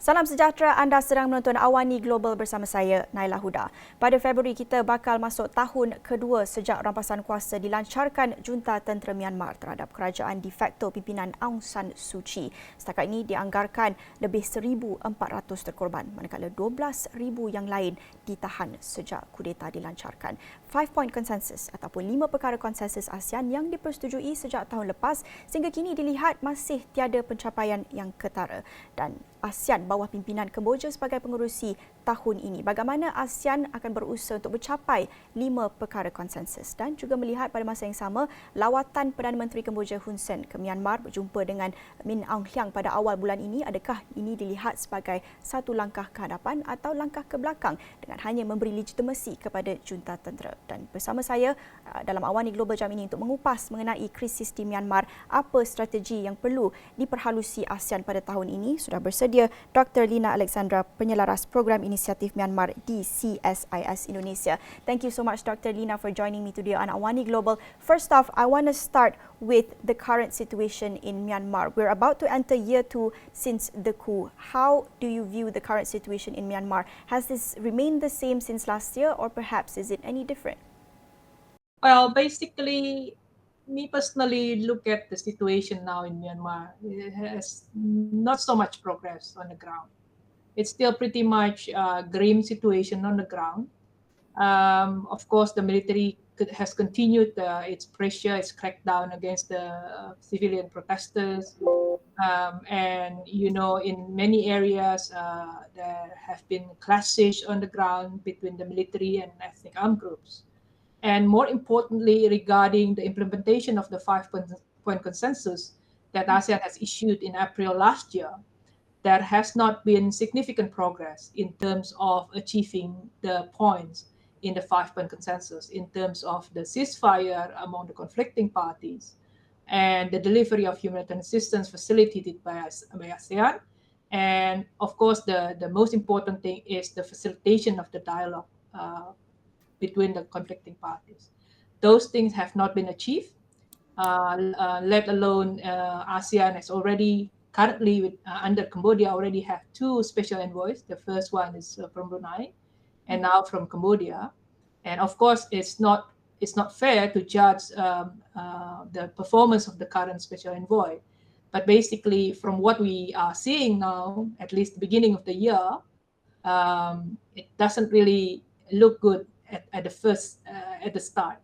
Salam sejahtera, anda sedang menonton AWANI Global bersama saya, Naila Huda. Pada Februari, kita bakal masuk tahun kedua sejak rampasan kuasa dilancarkan junta tentera Myanmar terhadap kerajaan de facto pimpinan Aung San Suu Kyi. Setakat ini dianggarkan lebih 1,400 terkorban, manakala 12,000 yang lain ditahan sejak kudeta dilancarkan. 5-point consensus ataupun 5 perkara konsensus ASEAN yang dipersetujui sejak tahun lepas sehingga kini dilihat masih tiada pencapaian yang ketara. Dan ASEAN bawah pimpinan Cambodia sebagai pengerusi tahun ini. Bagaimana ASEAN akan berusaha untuk mencapai 5 perkara konsensus dan juga melihat pada masa yang sama lawatan Perdana Menteri Cambodia Hun Sen ke Myanmar berjumpa dengan Min Aung Hlaing pada awal bulan ini. Adakah ini dilihat sebagai satu langkah ke hadapan atau langkah ke belakang dengan hanya memberi legitimasi kepada junta tentera? Dan bersama saya dalam AWANI Global jam ini untuk mengupas mengenai krisis di Myanmar, apa strategi yang perlu diperhalusi ASEAN pada tahun ini, sudah bersedia Dr. Lina Alexandra, penyelaras program inisiatif Myanmar di CSIS Indonesia. Thank you so much, Dr. Lina, for joining me today on AWANI Global. First off, I want to start with the current situation in Myanmar. We're about to enter year 2 since the coup. How do you view the current situation in Myanmar? Has this remained the same since last year, or perhaps is it any different? Well, basically, me personally look at the situation now in Myanmar. It has not so much progress on the ground. It's still pretty much a grim situation on the ground. Of course, the military has continued its pressure, its crackdown against the civilian protesters. And, you know, in many areas, there have been clashes on the ground between the military and ethnic armed groups. And more importantly, regarding the implementation of the 5-point consensus that ASEAN has issued in April last year, there has not been significant progress in terms of achieving the points in the 5-point consensus, in terms of the ceasefire among the conflicting parties and the delivery of humanitarian assistance facilitated by ASEAN. And of course, the most important thing is the facilitation of the dialogue between the conflicting parties. Those things have not been achieved, let alone ASEAN has already currently under Cambodia already have 2 special envoys. The first one is from Brunei and now from Cambodia. And of course, it's not fair to judge the performance of the current special envoy. But basically, from what we are seeing now, at least the beginning of the year, it doesn't really look good at the start.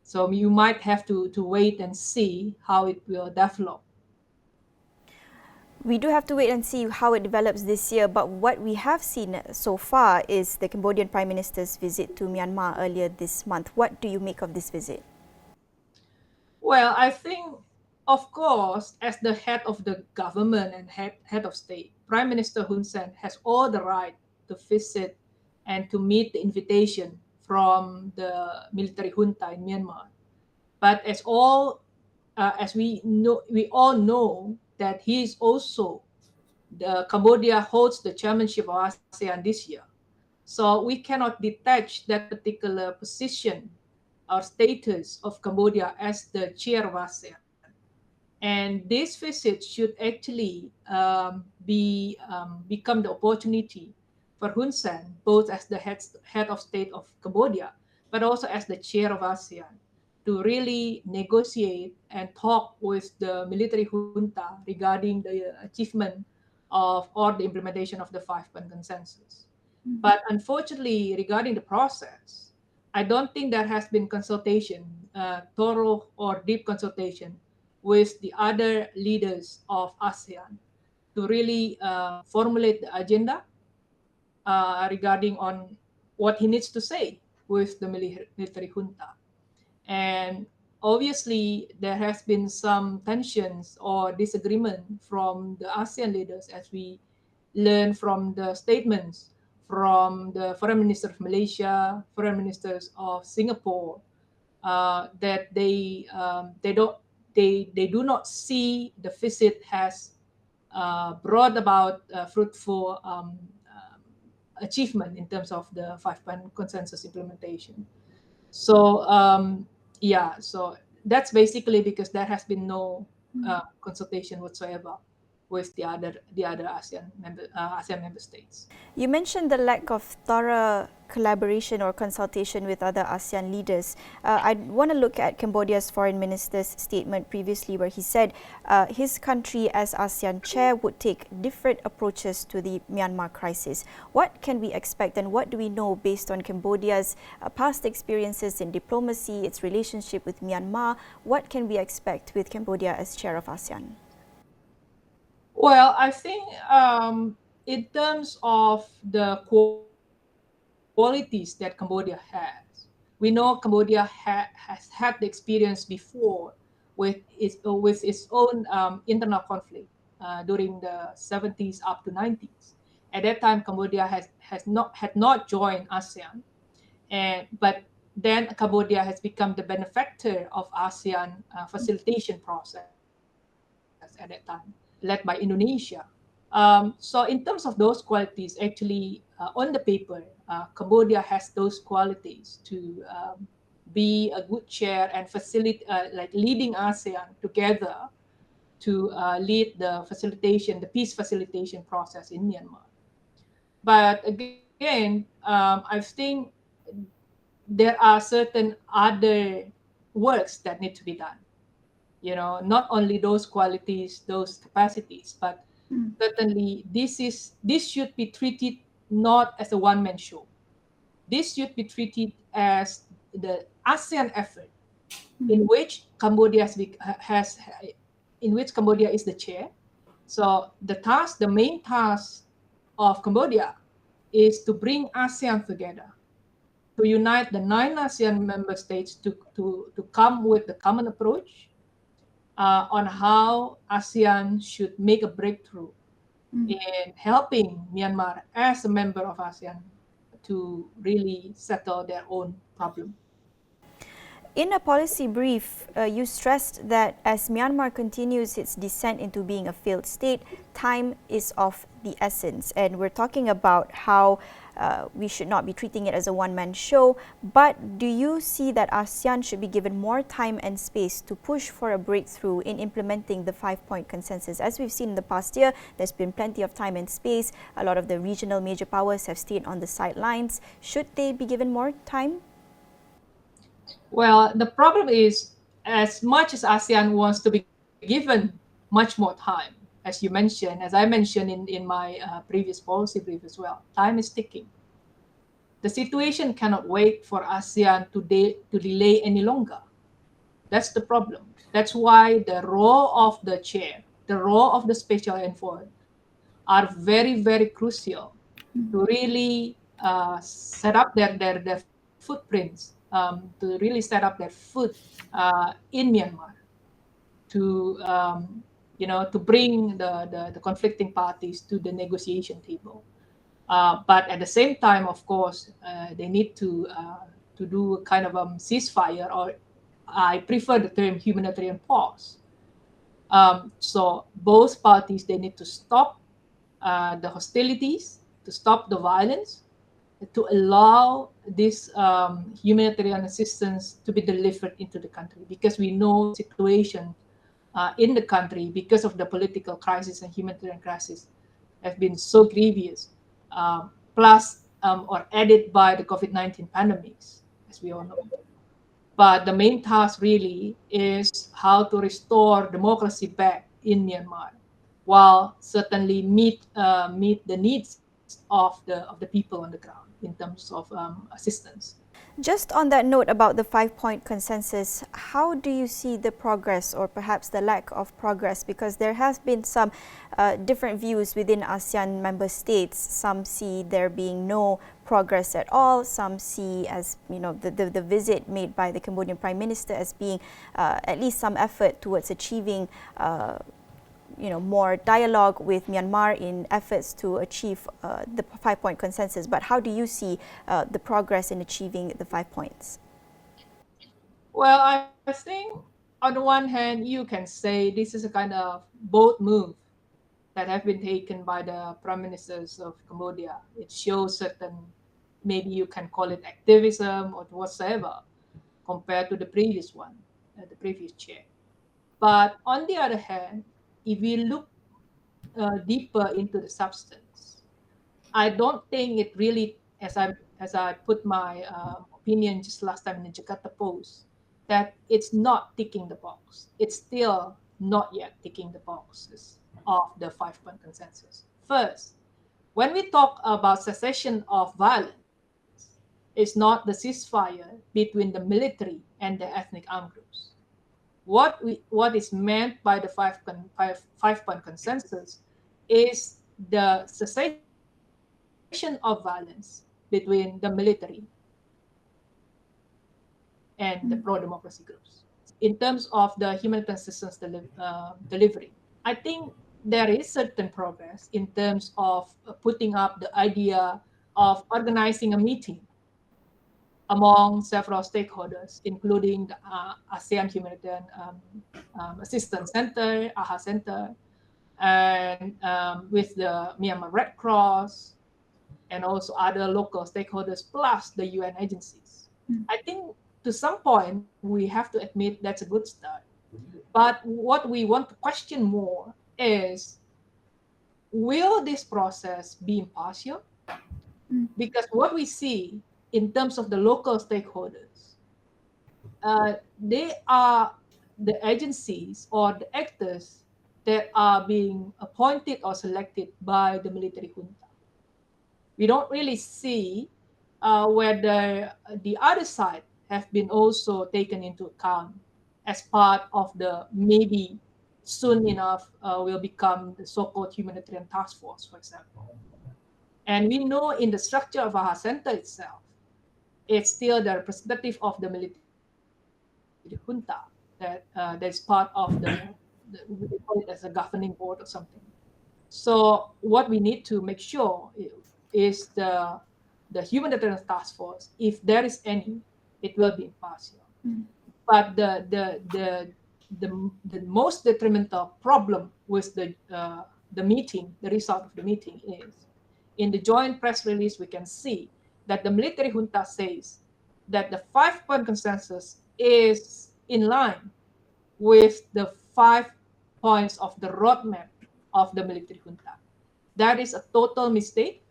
So you might have to wait and see how it will develop. We do have to wait and see how it develops this year, but what we have seen so far is the Cambodian Prime Minister's visit to Myanmar earlier this month. What do you make of this visit? Well, I think, of course, as the head of the government and head of state, Prime Minister Hun Sen has all the right to visit and to meet the invitation from the military junta in Myanmar. But as we all know that he is also Cambodia holds the chairmanship of ASEAN this year. So we cannot detach that particular position or status of Cambodia as the chair of ASEAN. And this visit should actually become the opportunity for Hun Sen, both as the head of state of Cambodia, but also as the chair of ASEAN, to really negotiate and talk with the military junta regarding the achievement of or the implementation of the 5-point consensus. Mm-hmm. But unfortunately, regarding the process, I don't think there has been consultation, thorough or deep consultation with the other leaders of ASEAN to really formulate the agenda regarding on what he needs to say with the military junta. And obviously, there has been some tensions or disagreement from the ASEAN leaders, as we learn from the statements from the foreign minister of Malaysia, foreign ministers of Singapore, that they do not see the visit has brought about fruitful achievement in terms of the 5-point consensus implementation. So so that's basically because there has been no consultation whatsoever with the other ASEAN member states. You mentioned the lack of thorough collaboration or consultation with other ASEAN leaders. I want to look at Cambodia's foreign minister's statement previously where he said his country as ASEAN chair would take different approaches to the Myanmar crisis. What can we expect and what do we know based on Cambodia's past experiences in diplomacy, its relationship with Myanmar? What can we expect with Cambodia as chair of ASEAN? Well, I think in terms of the qualities that Cambodia has, we know Cambodia has had the experience before with its own internal conflict during the 70s up to 90s. At that time, Cambodia had not joined ASEAN, but then Cambodia has become the benefactor of ASEAN facilitation process at that time, led by Indonesia. So in terms of those qualities, actually, on the paper, Cambodia has those qualities to be a good chair and facilitate, like leading ASEAN together to lead the peace facilitation process in Myanmar. But again, I think there are certain other works that need to be done. Not only those qualities, those capacities, but certainly this should be treated not as a one-man show. This should be treated as the ASEAN effort in which Cambodia is the chair. So the main task of Cambodia is to bring ASEAN together, to unite the 9 ASEAN member states to come with the common approach on how ASEAN should make a breakthrough in helping Myanmar as a member of ASEAN to really settle their own problem. In a policy brief, you stressed that as Myanmar continues its descent into being a failed state, time is of the essence. And we're talking about how we should not be treating it as a one-man show. But do you see that ASEAN should be given more time and space to push for a breakthrough in implementing the 5-point consensus? As we've seen in the past year, there's been plenty of time and space. A lot of the regional major powers have stayed on the sidelines. Should they be given more time? Well, the problem is, as much as ASEAN wants to be given much more time, as I mentioned in my previous policy brief as well, time is ticking. The situation cannot wait for ASEAN to delay any longer. That's the problem. That's why the role of the chair, the role of the special envoy are very, very crucial to really set up their footprints, to really set up their foot in Myanmar, to to bring the conflicting parties to the negotiation table. But at the same time, of course, they need to do a kind of ceasefire, or I prefer the term humanitarian pause. So both parties, they need to stop the hostilities, to stop the violence, to allow this humanitarian assistance to be delivered into the country, because we know the situation in the country, because of the political crisis and humanitarian crisis, have been so grievous, plus or added by the COVID-19 pandemics, as we all know. But the main task really is how to restore democracy back in Myanmar, while certainly meet the needs of the people on the ground in terms of assistance. Just on that note about the 5-point consensus, how do you see the progress or perhaps the lack of progress? Because there has been some different views within ASEAN member states. Some see there being no progress at all. Some see as the visit made by the Cambodian Prime Minister as being at least some effort towards achieving more dialogue with Myanmar in efforts to achieve the 5-point consensus. But how do you see the progress in achieving the 5 points? Well, I think on the one hand, you can say this is a kind of bold move that have been taken by the prime ministers of Cambodia. It shows certain, maybe you can call it activism or whatsoever, compared to the previous one, the previous chair. But on the other hand, if we look deeper into the substance, I don't think it really, as I put my opinion just last time in the Jakarta Post, that it's not ticking the box. It's still not yet ticking the boxes of the 5-point consensus. First, when we talk about cessation of violence, it's not the ceasefire between the military and the ethnic armed groups. What is meant by the five-point consensus is the cessation of violence between the military and the pro-democracy groups. In terms of the humanitarian assistance delivery, I think there is certain progress in terms of putting up the idea of organizing a meeting among several stakeholders, including the ASEAN Humanitarian Assistance Center, AHA Center, and with the Myanmar Red Cross, and also other local stakeholders, plus the UN agencies. I think to some point, we have to admit that's a good start. But what we want to question more is, will this process be impartial? Because what we see in terms of the local stakeholders, they are the agencies or the actors that are being appointed or selected by the military junta. We don't really see whether the other side have been also taken into account as part of the maybe soon enough will become the so-called humanitarian task force, for example. And we know in the structure of AHA Center itself, it's still the representative of the military junta that's part of we call it as a governing board or something. So what we need to make sure is the humanitarian task force, if there is any, it will be impartial. But the most detrimental problem with the meeting, the result of the meeting is, in the joint press release, we can see that the military junta says that the 5-point consensus is in line with the 5 points of the roadmap of the military junta. That is a total mistake.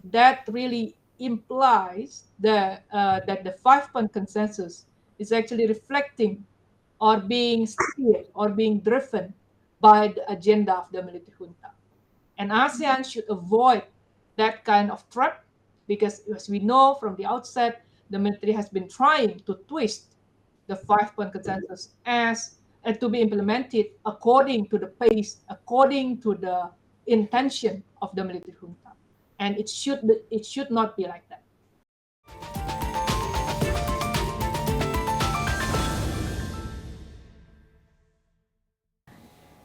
That really implies that the 5-point consensus is actually reflecting or being steered or being driven by the agenda of the military junta. And ASEAN should avoid that kind of trap, because as we know from the outset, the military has been trying to twist the 5-point consensus as to be implemented according to the pace, according to the intention of the military junta. And it should not be like that.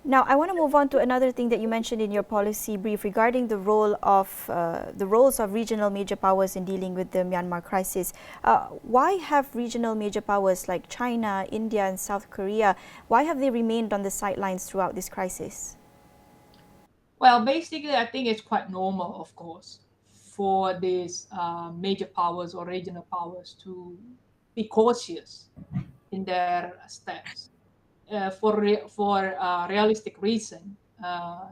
Now, I want to move on to another thing that you mentioned in your policy brief regarding the roles of regional major powers in dealing with the Myanmar crisis. Why have regional major powers like China, India, and South Korea, why have they remained on the sidelines throughout this crisis? Well, basically, I think it's quite normal, of course, for these major powers or regional powers to be cautious in their steps. For realistic reason,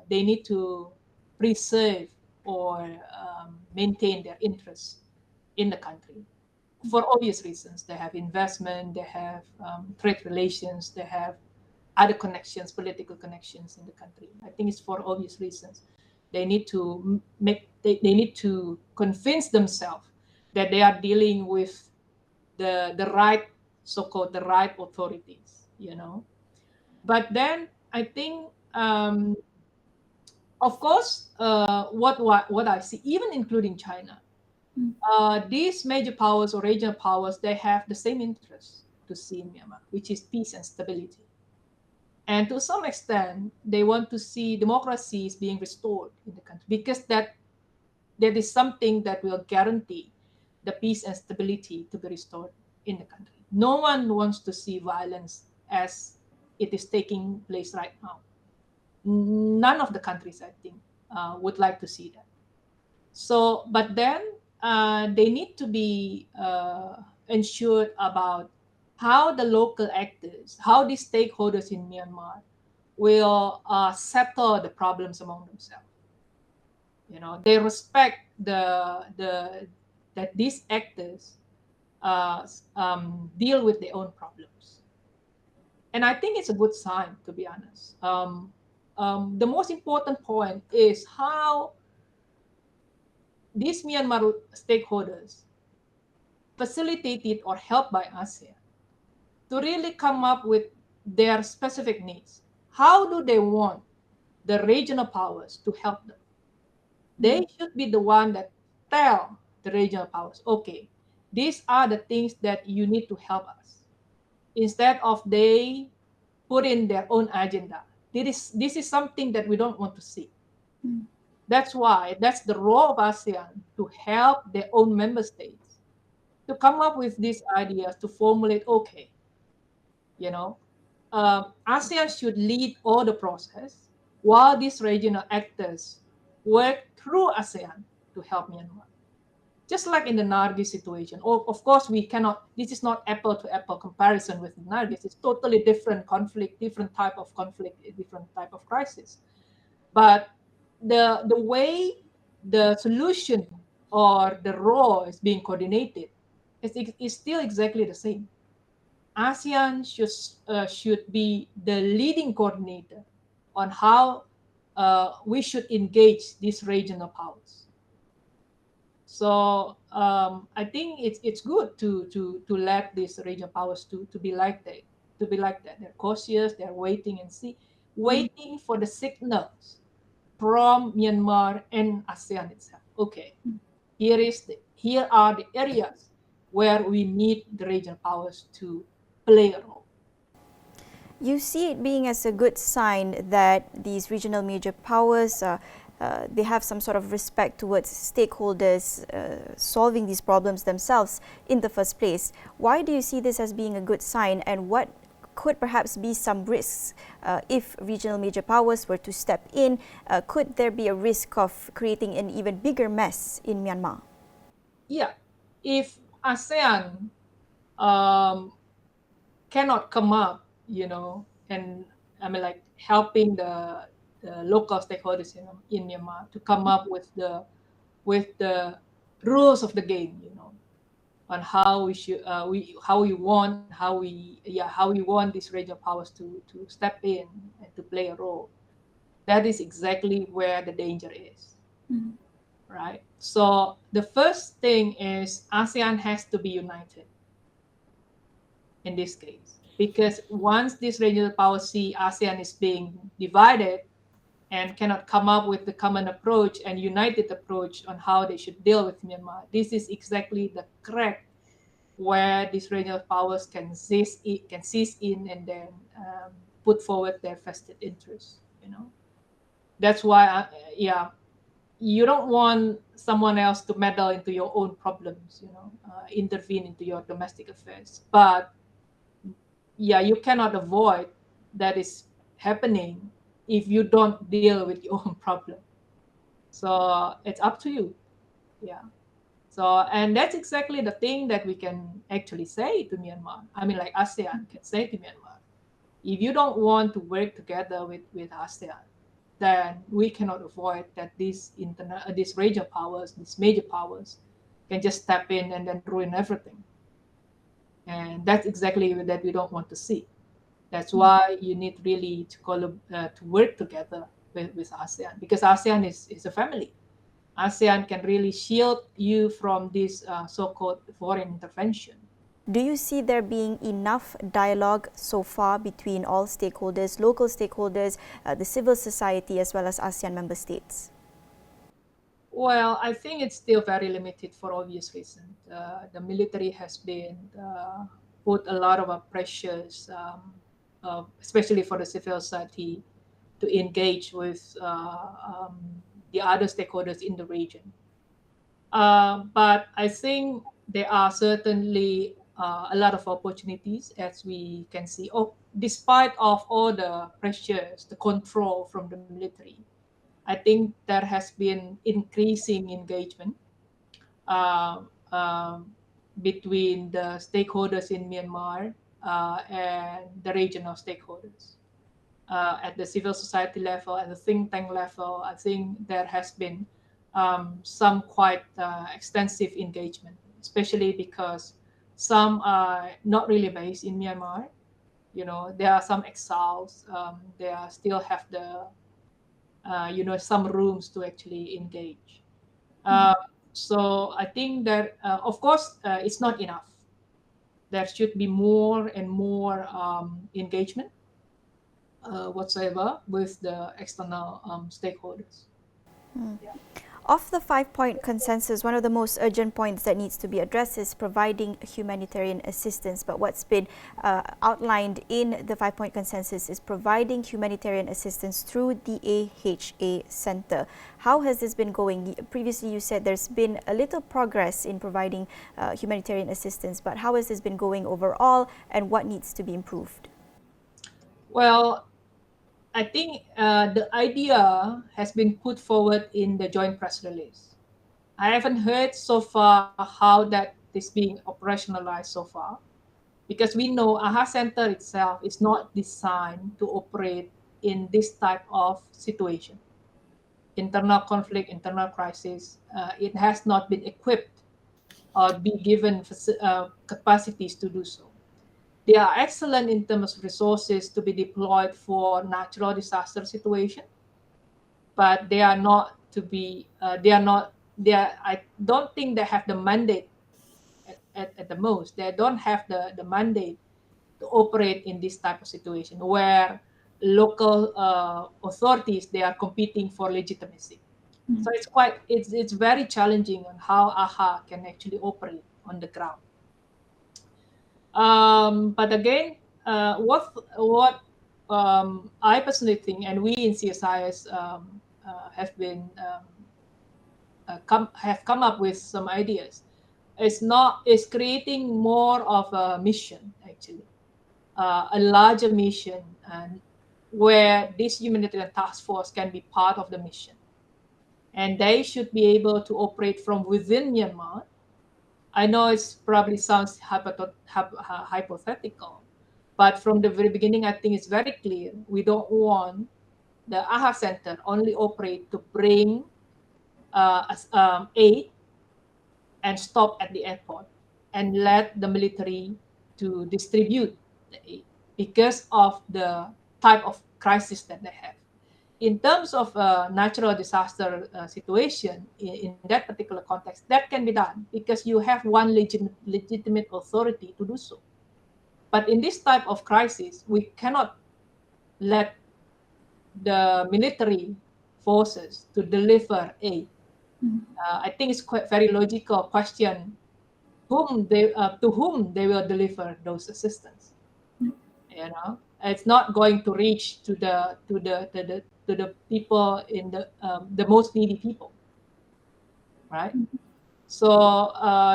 they need to preserve or maintain their interests in the country. For obvious reasons, they have investment, they have trade relations, they have other connections, political connections in the country. I think it's for obvious reasons. They need to they need to convince themselves that they are dealing with the right, so-called the right authorities, But then I think, of course, what I see, even including China, these major powers or regional powers, they have the same interest to see in Myanmar, which is peace and stability. And to some extent, they want to see democracies being restored in the country, because that is something that will guarantee the peace and stability to be restored in the country. No one wants to see violence as it is taking place right now. None of the countries, I think, would like to see that. So, but then they need to be ensured about how the local actors, how the stakeholders in Myanmar will settle the problems among themselves. They respect that these actors deal with their own problems. And I think it's a good sign, to be honest. The most important point is how these Myanmar stakeholders facilitated or helped by ASEAN to really come up with their specific needs. How do they want the regional powers to help them? They should be the one that tell the regional powers, okay, these are the things that you need to help us. Instead of they put in their own agenda. This is something that we don't want to see. That's why that's the role of ASEAN, to help their own member states to come up with these ideas, to formulate, okay, ASEAN should lead all the process while these regional actors work through ASEAN to help Myanmar. Just like in the Nargis situation. Of course, we cannot, this is not apple to apple comparison with Nargis. It's totally different conflict, different type of conflict, different type of crisis. But the way the solution or the role is being coordinated is still exactly the same. ASEAN should be the leading coordinator on how we should engage these regional powers. So I think it's good to let these regional powers to be like that. They're cautious. They're waiting and see, waiting for the signals from Myanmar and ASEAN itself. Okay, here are the areas where we need the regional powers to play a role. You see it being as a good sign that these regional major powers they have some sort of respect towards stakeholders solving these problems themselves in the first place. Why do you see this as being a good sign, and what could perhaps be some risks if regional major powers were to step in? Could there be a risk of creating an even bigger mess in Myanmar? Yeah, if ASEAN cannot come up, and I mean, like helping the local stakeholders in Myanmar to come up with the rules of the game, on how we should how we want these regional powers to step in and to play a role. That is exactly where the danger is. Right? So the first thing is ASEAN has to be united in this case, because once this regional powers see ASEAN is being divided and cannot come up with the common approach and united approach on how they should deal with Myanmar, this is exactly the crack where these regional powers can seize in and then put forward their vested interests. That's why, you don't want someone else to meddle into your own problems, intervene into your domestic affairs. But you cannot avoid that is happening if you don't deal with your own problem. So it's up to you. Yeah. So, and that's exactly the thing that we can actually say to Myanmar. I mean, like ASEAN can say to Myanmar, if you don't want to work together with ASEAN, then we cannot avoid that these regional powers, these major powers, can just step in and then ruin everything. And that's exactly that we don't want to see. That's why you need really to work together with ASEAN, because ASEAN is a family. ASEAN can really shield you from this so-called foreign intervention. Do you see there being enough dialogue so far between all stakeholders, local stakeholders, the civil society, as well as ASEAN member states? Well, I think it's still very limited for obvious reasons. The military has been put a lot of pressures, especially for the civil society, to engage with the other stakeholders in the region. But I think there are certainly a lot of opportunities, as we can see. Despite of all the pressures, the control from the military, I think there has been increasing engagement uh, um, between the stakeholders in Myanmar and the regional stakeholders. at the civil society level, at the think tank level. I think there has been some quite extensive engagement, especially because some are not really based in Myanmar. There are some exiles. They are still have the some rooms to actually engage. Uh, so I think that of course it's not enough. There should be more and more engagement whatsoever with the external stakeholders. Yeah. Of the 5-point consensus, one of the most urgent points that needs to be addressed is providing humanitarian assistance. But what's been outlined in the 5-point consensus is providing humanitarian assistance through the AHA Centre. How has this been going? Previously, you said there's been a little progress in providing humanitarian assistance, but how has this been going overall, and what needs to be improved? Well, I think the idea has been put forward in the joint press release. I haven't heard so far how that is being operationalized so far, because we know AHA Center itself is not designed to operate in this type of situation. Internal conflict, internal crisis, it has not been equipped or be given capacities to do so. They are excellent in terms of resources to be deployed for natural disaster situation, but they are not to be. They are not. They are. I don't think they have the mandate at the most. They don't have the mandate to operate in this type of situation where local authorities they are competing for legitimacy. So it's very challenging on how AHA can actually operate on the ground. But again, what I personally think, and we in CSIS have been have come up with some ideas. It's creating more of a mission actually, a larger mission, and where this humanitarian task force can be part of the mission, and they should be able to operate from within Myanmar. I know it's probably sounds hypothetical, but from the very beginning, I think it's very clear we don't want the AHA Center only operate to bring aid and stop at the airport and let the military to distribute the aid because of the type of crisis that they have. In terms of natural disaster situation, in that particular context, that can be done because you have one legitimate authority to do so. But in this type of crisis, we cannot let the military forces to deliver aid. I think it's quite very logical question to whom they will deliver those assistance. It's not going to reach to the people in the most needy people, right? So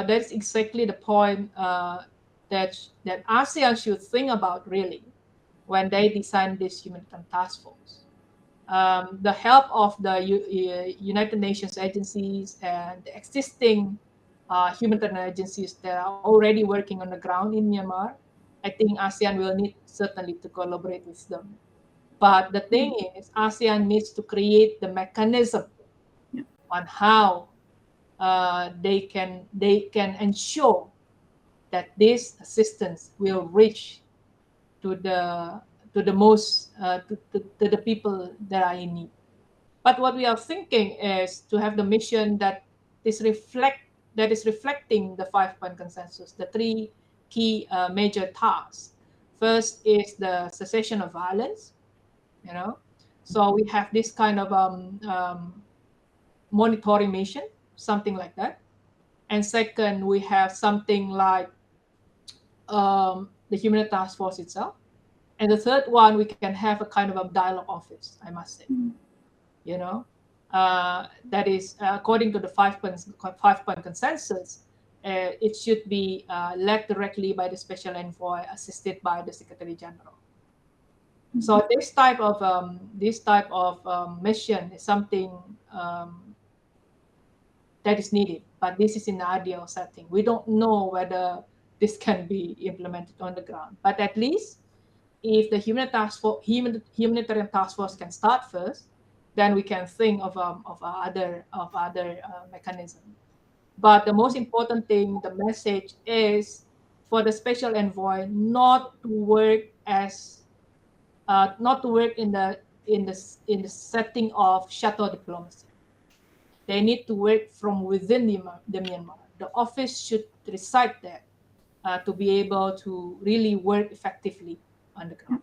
that's exactly the point that ASEAN should think about really when they design this humanitarian task force. The help of the United Nations agencies and the existing humanitarian agencies that are already working on the ground in Myanmar, I think ASEAN will need certainly to collaborate with them. But the thing is, ASEAN needs to create the mechanism on how they can ensure that this assistance will reach to the most to the people that are in need. But what we are thinking is to have the mission that is reflecting the 5-point consensus, the three key major tasks. First is the cessation of violence. So we have this kind of monitoring mission, something like that. And second, we have something like the human task force itself. And the third one, we can have a kind of a dialogue office, I must say. That is according to the 5-point consensus. It should be led directly by the special envoy, assisted by the Secretary General. So this type of mission is something that is needed, but this is in the ideal setting. We don't know whether this can be implemented on the ground, but at least if the humanitarian task force can start first, then we can think of other mechanism. But the most important thing, the message is for the special envoy not to work in the setting of shadow diplomacy. They need to work from within the Myanmar. The office should reside there to be able to really work effectively on the ground.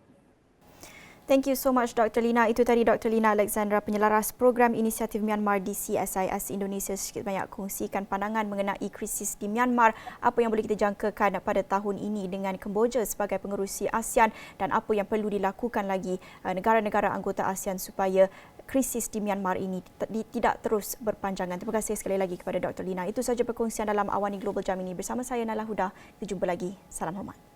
Thank you so much Dr. Lina. Itu tadi Dr. Lina Alexandra, penyelaras program inisiatif Myanmar di CSIS Indonesia, sedikit banyak kongsikan pandangan mengenai krisis di Myanmar, apa yang boleh kita jangkakan pada tahun ini dengan Cambodia sebagai pengerusi ASEAN dan apa yang perlu dilakukan lagi negara-negara anggota ASEAN supaya krisis di Myanmar ini tidak terus berpanjangan. Terima kasih sekali lagi kepada Dr. Lina. Itu sahaja perkongsian dalam AWANI Global jam ini. Bersama saya Naila Huda. Kita jumpa lagi. Salam hormat.